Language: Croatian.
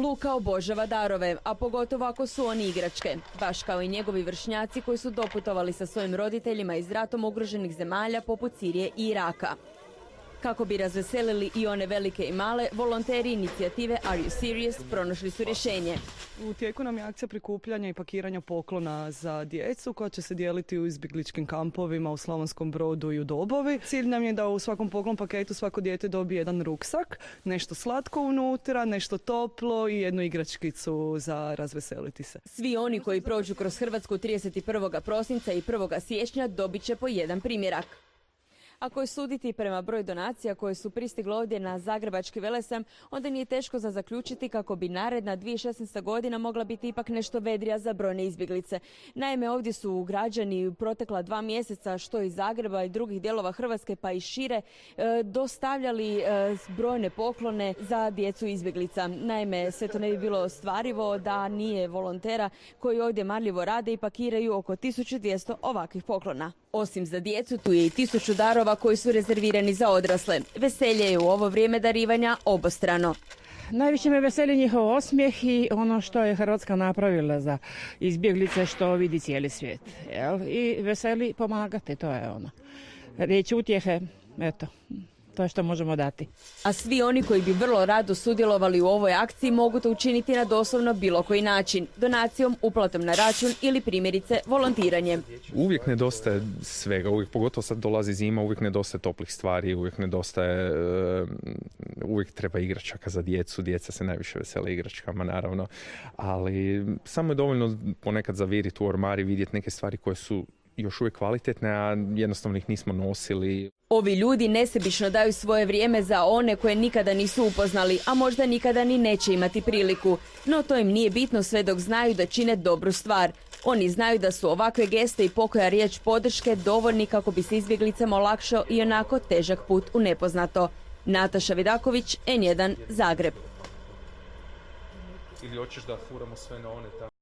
Luka obožava darove, a pogotovo ako su oni igračke, baš kao i njegovi vršnjaci koji su doputovali sa svojim roditeljima iz ratom ugroženih zemalja poput Sirije i Iraka. Kako bi razveselili i one velike i male, volonteri inicijative Are You Serious pronašli su rješenje. U tijeku nam je akcija prikupljanja i pakiranja poklona za djecu koja će se dijeliti u izbjegličkim kampovima u Slavonskom Brodu i u Dobovi. Cilj nam je da u svakom poklon paketu svako dijete dobije jedan ruksak, nešto slatko unutra, nešto toplo i jednu igračkicu za razveseliti se. Svi oni koji prođu kroz Hrvatsku 31. prosinca i 1. siječnja dobit će po jedan primjerak. Ako je suditi prema broju donacija koje su pristigle ovdje na Zagrebački Velesajam, onda nije teško za zaključiti kako bi naredna 2016. godina mogla biti ipak nešto vedrija za brojne izbjeglice. Naime, ovdje su građani u protekla 2 mjeseca, što iz Zagreba i drugih dijelova Hrvatske pa i šire, dostavljali brojne poklone za djecu izbjeglica. Naime, sve to ne bi bilo ostvarivo da nije volontera koji ovdje marljivo rade i pakiraju oko 1200 ovakvih poklona. Osim za djecu, tu je i 1000 darova koji su rezervirani za odrasle. Veselje je u ovo vrijeme darivanja obostrano. Najviše me veseli njihov osmijeh i ono što je Hrvatska napravila za izbjeglice, što vidi cijeli svijet. I veseli pomagati, to je ono. Riječ utjehe, eto. To je što možemo dati. A svi oni koji bi vrlo rado sudjelovali u ovoj akciji mogu to učiniti na doslovno bilo koji način. Donacijom, uplatom na račun ili primjerice volontiranjem. Uvijek nedostaje svega, pogotovo sad dolazi zima, uvijek nedostaje toplih stvari, uvijek treba igračaka za djecu, djeca se najviše vesele igračkama naravno, ali samo je dovoljno ponekad zaviriti u ormar i vidjeti neke stvari koje su još uvijek kvalitetne, a jednostavno ih nismo nosili. Ovi ljudi nesebično daju svoje vrijeme za one koje nikada nisu upoznali, a možda nikada ni neće imati priliku. No to im nije bitno sve dok znaju da čine dobru stvar. Oni znaju da su ovakve geste i pokoja riječ podrške dovoljni kako bi se izbjeglicama olakšao i onako težak put u nepoznato. Nataša Vidaković, N1, Zagreb. Ili hoćeš da furamo sve na one tamo?